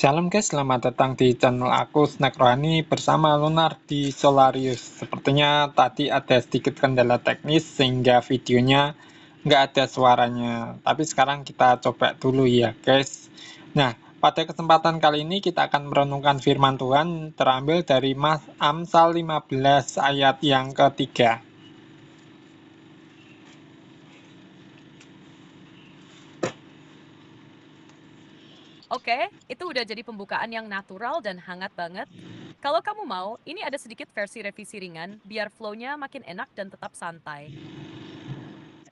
Shalom guys, selamat datang di channel aku Snack Rohani bersama Lunar di Solarius. Sepertinya tadi ada sedikit kendala teknis sehingga videonya nggak ada suaranya. Tapi sekarang kita coba dulu ya guys. Nah, pada kesempatan kali ini kita akan merenungkan firman Tuhan terambil dari Amsal 15 ayat yang ketiga. Oke, itu udah jadi pembukaan yang natural dan hangat banget. Kalau kamu mau, ini ada sedikit versi revisi ringan, biar flow-nya makin enak dan tetap santai.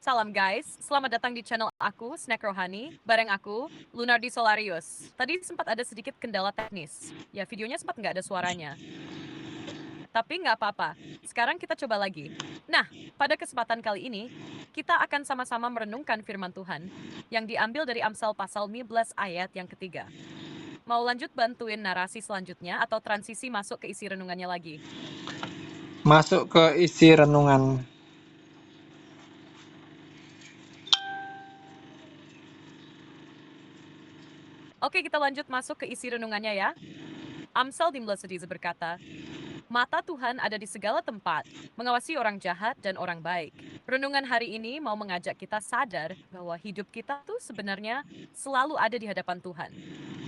Salam guys, selamat datang di channel aku, Snack Rohani, bareng aku, Lunardi Solarius. Tadi sempat ada sedikit kendala teknis. Ya, videonya sempat nggak ada suaranya. Tapi nggak apa-apa, sekarang kita coba lagi. Nah, pada kesempatan kali ini, kita akan sama-sama merenungkan firman Tuhan yang diambil dari Amsal pasal 15 ayat yang ketiga. Mau lanjut bantuin narasi selanjutnya atau transisi masuk ke isi renungannya lagi? Masuk ke isi renungan. Oke, kita lanjut masuk ke isi renungannya ya. Amsal 15 berkata, Mata Tuhan ada di segala tempat, mengawasi orang jahat dan orang baik. Renungan hari ini mau mengajak kita sadar bahwa hidup kita tuh sebenarnya selalu ada di hadapan Tuhan.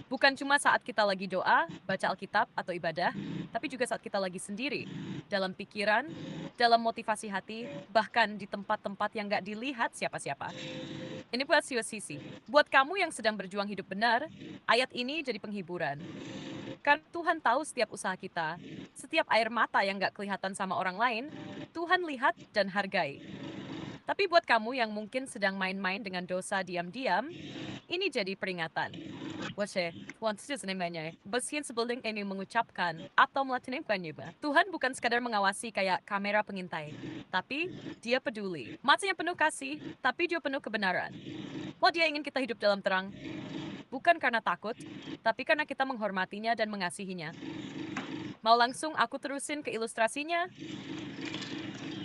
Bukan cuma saat kita lagi doa, baca Alkitab atau ibadah, tapi juga saat kita lagi sendiri, dalam pikiran, dalam motivasi hati, bahkan di tempat-tempat yang gak dilihat siapa-siapa. Ini buat Sisi. Buat kamu yang sedang berjuang hidup benar, ayat ini jadi penghiburan. Karena Tuhan tahu setiap usaha kita, setiap air mata yang gak kelihatan sama orang lain, Tuhan lihat dan hargai. Tapi buat kamu yang mungkin sedang main-main dengan dosa diam-diam, ini jadi peringatan. Washe, namanya. Besian sebelum ini mengucapkan atau melakukan Tuhan bukan sekadar mengawasi kayak kamera pengintai, tapi dia peduli. Matanya penuh kasih, tapi juga penuh kebenaran. Wah, dia ingin kita hidup dalam terang. Bukan karena takut, tapi karena kita menghormatinya dan mengasihinya. Mau langsung aku terusin ke ilustrasinya?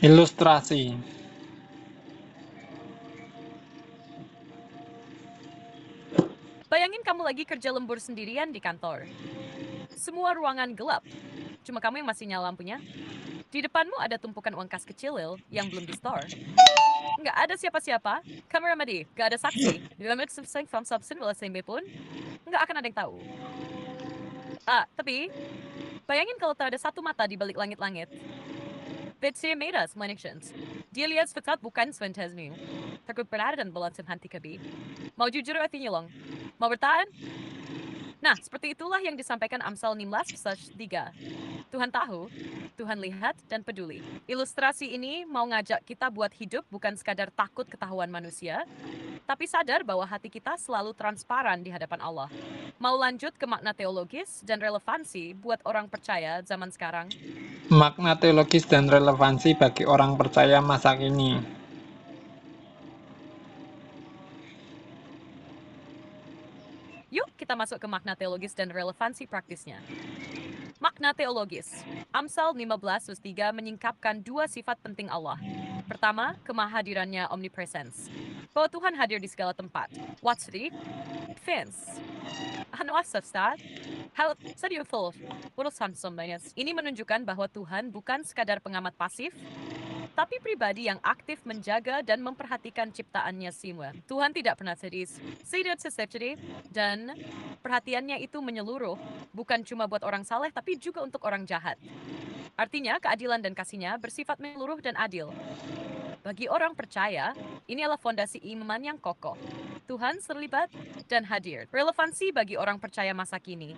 Ilustrasi. Bayangin kamu lagi kerja lembur sendirian di kantor. Semua ruangan gelap, cuma kamu yang masih nyala lampunya. Di depanmu ada tumpukan uang kas kecil yang belum di-store. Nggak ada siapa-siapa, kamera mati, nggak ada saksi. Di dalam subsin pun, nggak akan ada yang tahu. Tapi, bayangin kalau tak ada satu mata di balik langit-langit. Betsy made us connections. Dia lihat sepekat bukan fantasmi. Takut berada dan belanceng hati kebi. Mau jujur hatinya long. Mau bertahan? Nah, seperti itulah yang disampaikan Amsal 15:3. Tuhan tahu, Tuhan lihat dan peduli. Ilustrasi ini mau ngajak kita buat hidup bukan sekadar takut ketahuan manusia, tapi sadar bahwa hati kita selalu transparan di hadapan Allah. Mau lanjut ke makna teologis dan relevansi buat orang percaya zaman sekarang? Makna teologis dan relevansi bagi orang percaya masa kini. Yuk kita masuk ke makna teologis dan relevansi praktisnya. Makna teologis. Amsal 15:3 menyingkapkan dua sifat penting Allah. Pertama, kemahadirannya omnipresence. Bahwa Tuhan hadir di segala tempat. What's the fence? Ini menunjukkan bahwa Tuhan bukan sekadar pengamat pasif, tapi pribadi yang aktif menjaga dan memperhatikan ciptaannya semua. Tuhan tidak pernah sedih, dan perhatiannya itu menyeluruh, bukan cuma buat orang saleh, tapi juga untuk orang jahat. Artinya, keadilan dan kasihnya bersifat menyeluruh dan adil. Bagi orang percaya, ini adalah fondasi iman yang kokoh. Tuhan terlibat dan hadir. Relevansi bagi orang percaya masa kini.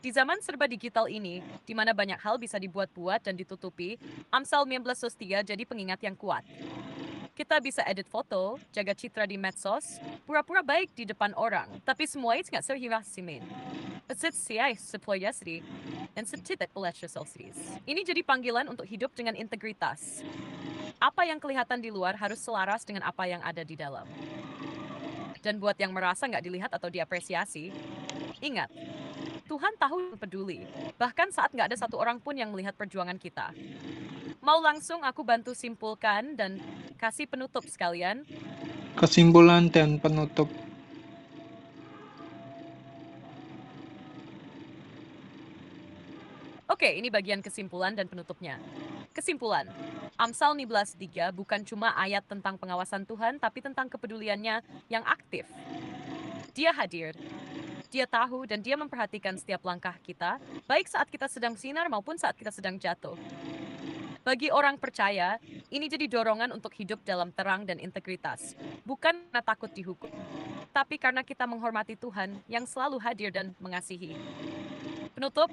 Di zaman serba digital ini, di mana banyak hal bisa dibuat-buat dan ditutupi, Amsal 15:3 jadi pengingat yang kuat. Kita bisa edit foto, jaga citra di medsos, pura-pura baik di depan orang, tapi semua itu nggak sehirasimin. Ini jadi panggilan untuk hidup dengan integritas. Apa yang kelihatan di luar harus selaras dengan apa yang ada di dalam. Dan buat yang merasa nggak dilihat atau diapresiasi, ingat, Tuhan tahu dan peduli, bahkan saat nggak ada satu orang pun yang melihat perjuangan kita. Mau langsung aku bantu simpulkan dan kasih penutup sekalian? Kesimpulan dan penutup. Oke, ini bagian kesimpulan dan penutupnya. Kesimpulan, Amsal 19:3 bukan cuma ayat tentang pengawasan Tuhan, tapi tentang kepeduliannya yang aktif. Dia hadir, dia tahu, dan dia memperhatikan setiap langkah kita, baik saat kita sedang sinar maupun saat kita sedang jatuh. Bagi orang percaya, ini jadi dorongan untuk hidup dalam terang dan integritas, bukan karena takut dihukum, tapi karena kita menghormati Tuhan yang selalu hadir dan mengasihi. Penutup,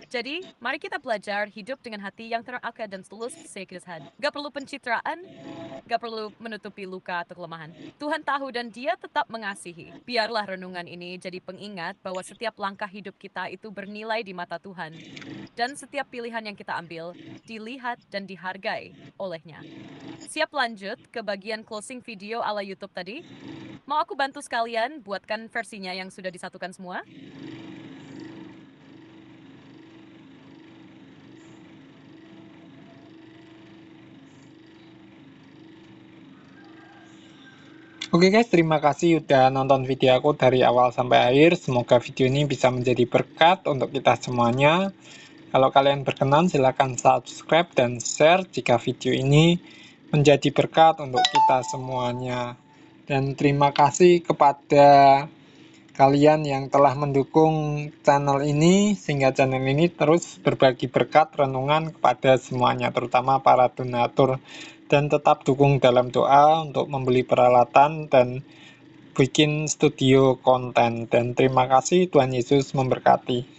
jadi mari kita belajar hidup dengan hati yang terangkat dan tulus sekiranya. Gak perlu pencitraan, gak perlu menutupi luka atau kelemahan. Tuhan tahu dan dia tetap mengasihi. Biarlah renungan ini jadi pengingat bahwa setiap langkah hidup kita itu bernilai di mata Tuhan. Dan setiap pilihan yang kita ambil dilihat dan dihargai olehnya. Siap lanjut ke bagian closing video ala YouTube tadi? Mau aku bantu sekalian buatkan versinya yang sudah disatukan semua? Oke guys, terima kasih udah nonton video aku dari awal sampai akhir. Semoga video ini bisa menjadi berkat untuk kita semuanya. Kalau kalian berkenan, silahkan subscribe dan share jika video ini menjadi berkat untuk kita semuanya. Dan terima kasih kepada kalian yang telah mendukung channel ini, sehingga channel ini terus berbagi berkat renungan kepada semuanya, terutama para donatur. Dan tetap dukung dalam doa untuk membeli peralatan dan bikin studio konten. Dan terima kasih, Tuhan Yesus memberkati.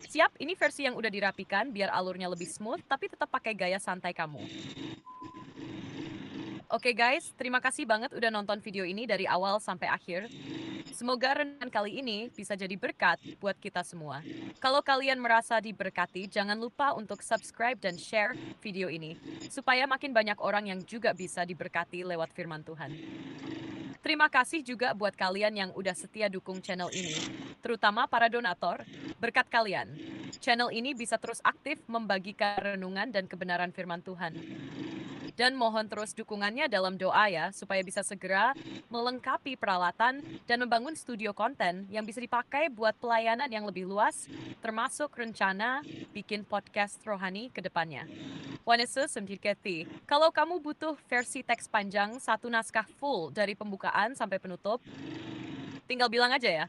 Siap, ini versi yang udah dirapikan biar alurnya lebih smooth, tapi tetap pakai gaya santai kamu. Oke guys, terima kasih banget udah nonton video ini dari awal sampai akhir. Semoga renungan kali ini bisa jadi berkat buat kita semua. Kalau kalian merasa diberkati, jangan lupa untuk subscribe dan share video ini, supaya makin banyak orang yang juga bisa diberkati lewat firman Tuhan. Terima kasih juga buat kalian yang udah setia dukung channel ini, terutama para donatur. Berkat kalian, channel ini bisa terus aktif membagikan renungan dan kebenaran firman Tuhan. Dan mohon terus dukungannya dalam doa ya, supaya bisa segera melengkapi peralatan dan membangun studio konten yang bisa dipakai buat pelayanan yang lebih luas, termasuk rencana bikin podcast rohani ke depannya. Tuhan Yesus memberkati. Kalau kamu butuh versi teks panjang, satu naskah full dari pembukaan sampai penutup, tinggal bilang aja ya.